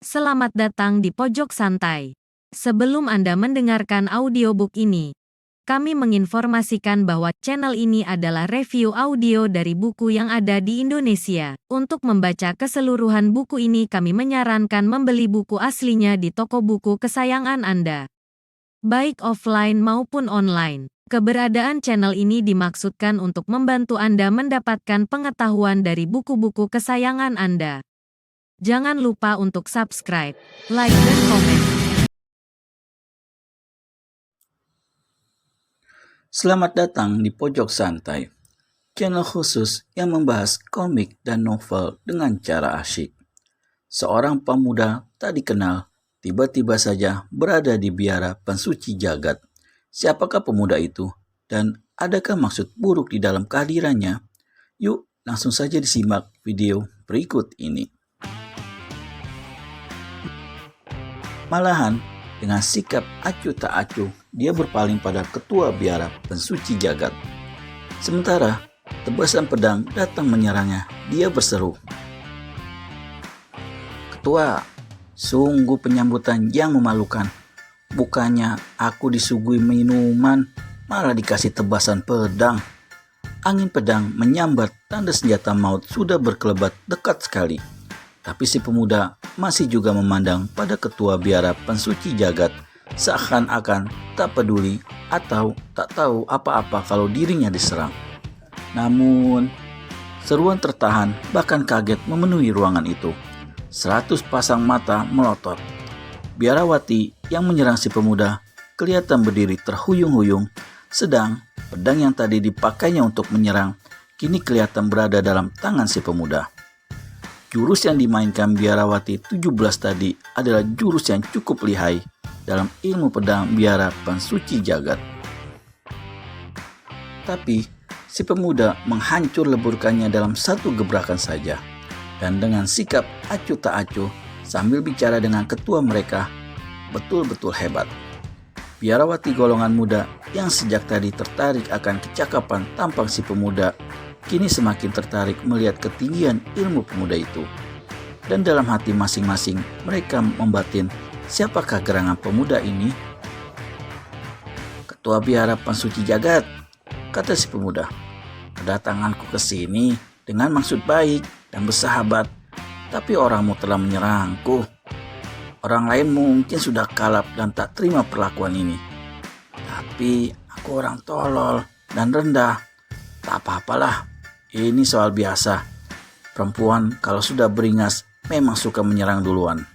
Selamat datang di Pojok Santai. Sebelum Anda mendengarkan audiobook ini, kami menginformasikan bahwa channel ini adalah review audio dari buku yang ada di Indonesia. Untuk membaca keseluruhan buku ini, kami menyarankan membeli buku aslinya di toko buku kesayangan Anda, baik offline maupun online. Keberadaan channel ini dimaksudkan untuk membantu Anda mendapatkan pengetahuan dari buku-buku kesayangan Anda. Jangan lupa untuk subscribe, like, dan komen. Selamat datang di Pojok Santai, channel khusus yang membahas komik dan novel dengan cara asyik. Seorang pemuda tak dikenal tiba-tiba saja berada di biara pensuci jagat. Siapakah pemuda itu? Dan adakah maksud buruk di dalam kehadirannya? Yuk, langsung saja disimak video berikut ini. Malahan, dengan sikap acuh tak acuh, dia berpaling pada ketua biara pensuci jagat. Sementara, tebasan pedang datang menyerangnya. Dia berseru, "Ketua, sungguh penyambutan yang memalukan. Bukannya aku disuguhi minuman, malah dikasih tebasan pedang." Angin pedang menyambar, tanda senjata maut sudah berkelebat dekat sekali. Tapi si pemuda masih juga memandang pada ketua biara pensuci jagat, seakan-akan tak peduli atau tak tahu apa-apa kalau dirinya diserang. Namun, seruan tertahan bahkan kaget memenuhi ruangan itu. 100 pasang mata melotot. Biarawati yang menyerang si pemuda kelihatan berdiri terhuyung-huyung, sedang pedang yang tadi dipakainya untuk menyerang kini kelihatan berada dalam tangan si pemuda. Jurus yang dimainkan Biarawati 17 tadi adalah jurus yang cukup lihai dalam ilmu pedang biara pensuci jagat. Tapi si pemuda menghancur leburkannya dalam satu gebrakan saja. Dan dengan sikap acuh tak acuh sambil bicara dengan ketua mereka, betul-betul hebat. Biarawati golongan muda yang sejak tadi tertarik akan kecakapan tampang si pemuda, kini semakin tertarik melihat ketinggian ilmu pemuda itu. Dan dalam hati masing-masing mereka membatin, siapakah gerangan pemuda ini? "Ketua biara pensuci jagat," kata si pemuda, "kedatanganku ke sini dengan maksud baik dan bersahabat, tapi orangmu telah menyerangku. Orang lain mungkin sudah kalap dan tak terima perlakuan ini. Tapi aku orang tolol dan rendah. Tak apa-apalah. Ini soal biasa. Perempuan kalau sudah beringas memang suka menyerang duluan."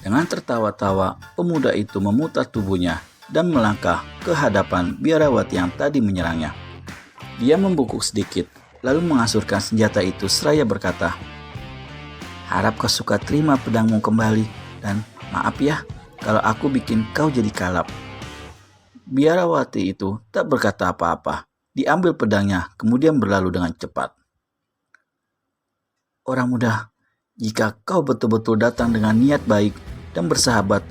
Dengan tertawa-tawa, pemuda itu memutar tubuhnya dan melangkah ke hadapan Biarawati yang tadi menyerangnya. Dia membungkuk sedikit, lalu mengasurkan senjata itu seraya berkata, "Harap kau suka terima pedangmu kembali, dan maaf ya kalau aku bikin kau jadi kalap." Biarawati itu tak berkata apa-apa. Diambil pedangnya, kemudian berlalu dengan cepat. "Orang muda, jika kau betul-betul datang dengan niat baik dan bersahabat,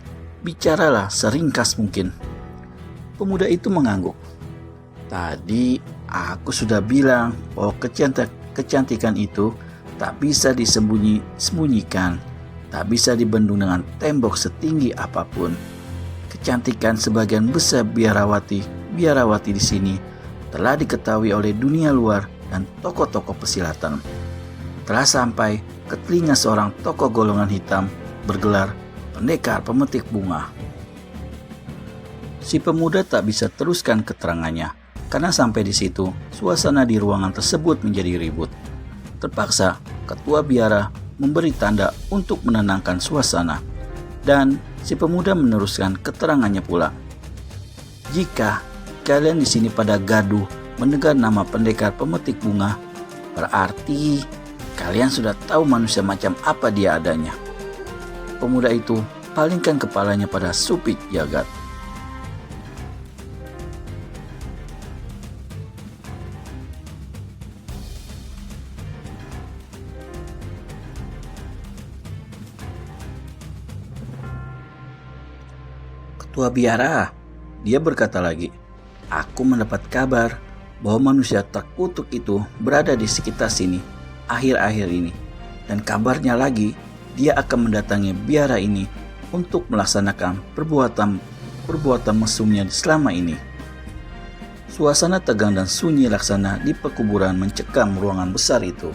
bicaralah seringkas mungkin." Pemuda itu mengangguk. "Tadi aku sudah bilang bahwa kecantikan itu tak bisa disembunyikan, tak bisa dibendung dengan tembok setinggi apapun. Kecantikan sebagian besar biarawati di sini telah diketahui oleh dunia luar dan tokoh-tokoh pesilatan. Telah sampai ke telinga seorang tokoh golongan hitam bergelar pendekar pemetik bunga." Si pemuda tak bisa teruskan keterangannya karena sampai di situ suasana di ruangan tersebut menjadi ribut. Terpaksa ketua biara memberi tanda untuk menenangkan suasana, dan si pemuda meneruskan keterangannya pula. "Jika kalian di sini pada gaduh mendengar nama pendekar pemetik bunga, berarti kalian sudah tahu manusia macam apa dia adanya." Pemuda itu palingkan kepalanya pada Supit Jagat. "Ketua biara," dia berkata lagi, "aku mendapat kabar bahwa manusia terkutuk itu berada di sekitar sini akhir-akhir ini. Dan kabarnya lagi, dia akan mendatangi biara ini untuk melaksanakan perbuatan mesumnya selama ini. Suasana tegang dan sunyi laksana di pekuburan mencekam ruangan besar itu.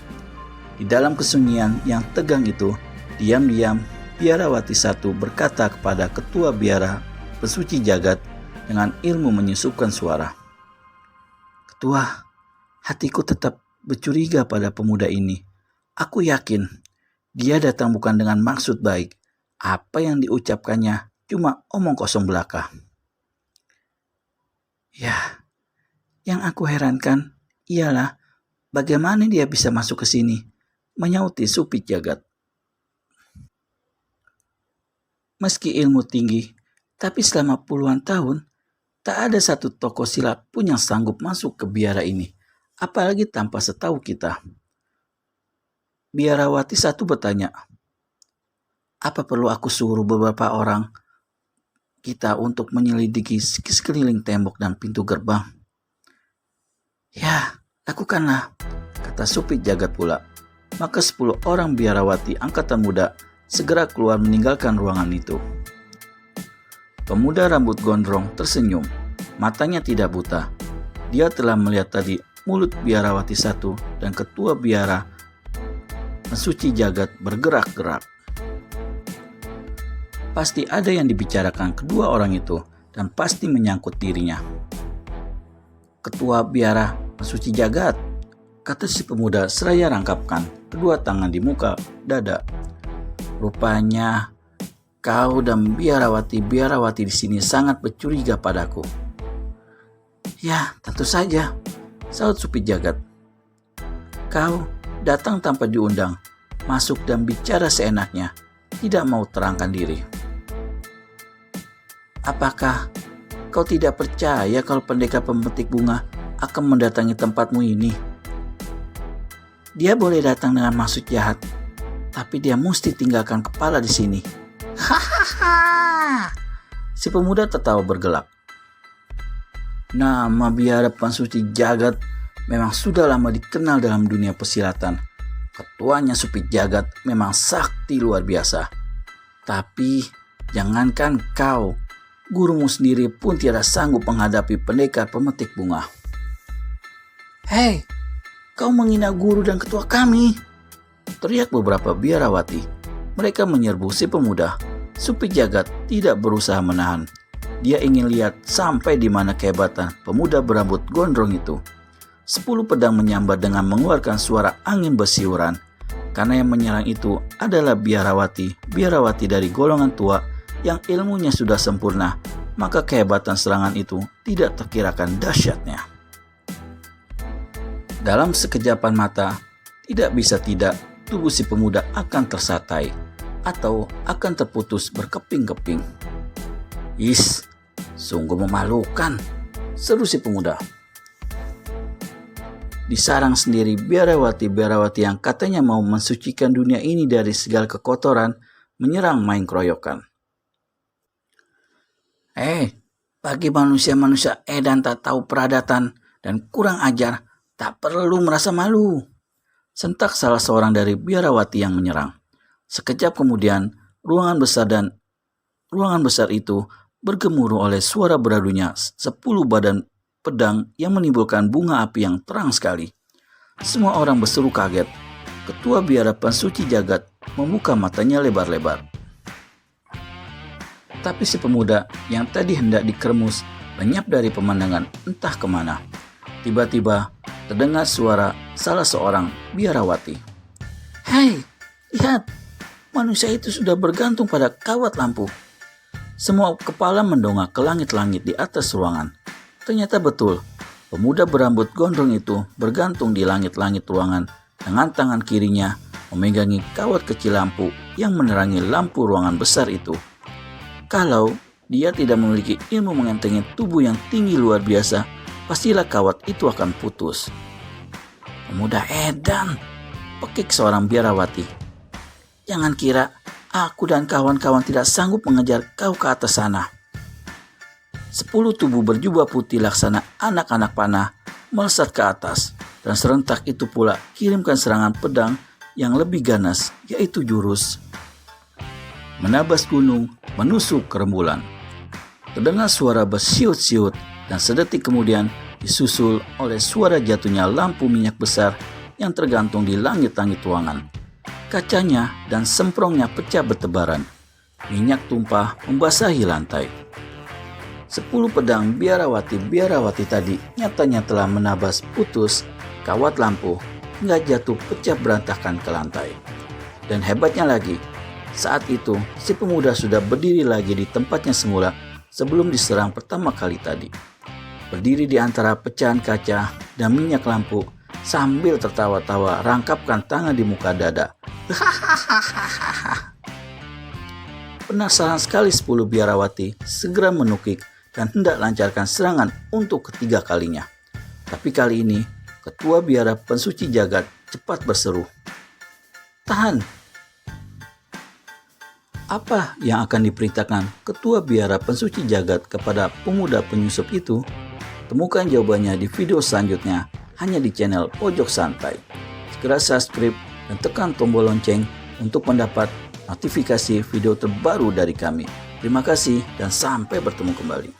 Di dalam kesunyian yang tegang itu, diam-diam biarawati satu berkata kepada ketua biara pensuci jagat dengan ilmu menyusupkan suara. Ketua, hatiku tetap bercuriga pada pemuda ini. Aku yakin dia datang bukan dengan maksud baik. Apa yang diucapkannya cuma omong kosong belaka. Ya, yang aku herankan ialah bagaimana dia bisa masuk ke sini, menyauti Supit Jagat. Meski ilmu tinggi, tapi selama puluhan tahun, tak ada satu tokoh silat pun yang sanggup masuk ke biara ini, apalagi tanpa setahu kita. Biarawati satu bertanya, apa perlu aku suruh beberapa orang kita untuk menyelidiki sekeliling tembok dan pintu gerbang? Ya, lakukanlah, kata Supit Jagat pula. Maka 10 orang biarawati angkatan muda segera keluar meninggalkan ruangan itu. Pemuda rambut gondrong tersenyum, matanya tidak buta. Dia telah melihat tadi mulut biarawati satu dan ketua biara pensuci jagat bergerak-gerak. Pasti ada yang dibicarakan kedua orang itu dan pasti menyangkut dirinya. Ketua biara pensuci jagat, kata si pemuda seraya rangkapkan kedua tangan di muka dada. Rupanya kau dan biarawati di sini sangat bercuriga padaku. Ya, tentu saja, sahut Supit Jagat. Kau datang tanpa diundang, masuk dan bicara seenaknya, tidak mau terangkan diri. Apakah kau tidak percaya kalau pendekar pemetik bunga akan mendatangi tempatmu ini? Dia boleh datang dengan maksud jahat, tapi dia mesti tinggalkan kepala di sini. Hahaha! Si pemuda tertawa bergelak. Nama biara pensuci jagat memang sudah lama dikenal dalam dunia persilatan. Ketuanya Supit Jagat memang sakti luar biasa. Tapi jangankan kau, gurumu sendiri pun tidak sanggup menghadapi pendekar pemetik bunga. Hei, kau menghina guru dan ketua kami, teriak beberapa biarawati. Mereka menyerbu si pemuda. Supit Jagat tidak berusaha menahan. Dia ingin lihat sampai di mana kehebatan pemuda berambut gondrong itu. 10 pedang menyambar dengan mengeluarkan suara angin bersiuran. Karena yang menyerang itu adalah biarawati dari golongan tua yang ilmunya sudah sempurna, maka kehebatan serangan itu tidak terkirakan dahsyatnya. Dalam sekejapan mata, tidak bisa tidak, tubuh si pemuda akan tersatai atau akan terputus berkeping-keping. Is, sungguh memalukan, seru si pemuda. Disarang sendiri biarawati yang katanya mau mensucikan dunia ini dari segala kekotoran, menyerang main keroyokan. Bagi manusia-manusia edan tak tahu peradatan dan kurang ajar, tak perlu merasa malu, sentak salah seorang dari biarawati yang menyerang. Sekejap kemudian, ruangan besar itu bergemuruh oleh suara beradunya 10 badan pedang yang menimbulkan bunga api yang terang sekali. Semua orang berseru kaget. Ketua biara pensuci jagat membuka matanya lebar-lebar. Tapi si pemuda yang tadi hendak dikermus lenyap dari pemandangan entah kemana. Tiba-tiba terdengar suara salah seorang biarawati. Hei, lihat, manusia itu sudah bergantung pada kawat lampu. Semua kepala mendongak ke langit-langit di atas ruangan. Ternyata betul, pemuda berambut gondrong itu bergantung di langit-langit ruangan dengan tangan kirinya memegangi kawat kecil lampu yang menerangi lampu ruangan besar itu. Kalau dia tidak memiliki ilmu mengentengi tubuh yang tinggi luar biasa, pastilah kawat itu akan putus. Pemuda edan, pekik seorang biarawati. Jangan kira aku dan kawan-kawan tidak sanggup mengejar kau ke atas sana. 10 tubuh berjubah putih laksana anak-anak panah melesat ke atas, dan serentak itu pula kirimkan serangan pedang yang lebih ganas, yaitu jurus menabas gunung, menusuk kerembulan. Terdengar suara bersiut-siut dan sedetik kemudian disusul oleh suara jatuhnya lampu minyak besar yang tergantung di langit-langit ruangan. Kacanya dan semprongnya pecah bertebaran. Minyak tumpah membasahi lantai. 10 pedang biarawati tadi nyatanya telah menabas putus kawat lampu hingga jatuh pecah berantakan ke lantai. Dan hebatnya lagi, saat itu si pemuda sudah berdiri lagi di tempatnya semula sebelum diserang pertama kali tadi. Berdiri di antara pecahan kaca dan minyak lampu sambil tertawa-tawa rangkapkan tangan di muka dada. Penasaran sekali 10 biarawati segera menukik dan hendak lancarkan serangan untuk ketiga kalinya. Tapi kali ini ketua biara pensuci jagat cepat berseru, "Tahan!" Apa yang akan diperintahkan ketua biara pensuci jagat kepada pemuda penyusup itu? Temukan jawabannya di video selanjutnya hanya di channel Pojok Santai. Segera subscribe dan tekan tombol lonceng untuk mendapat notifikasi video terbaru dari kami. Terima kasih dan sampai bertemu kembali.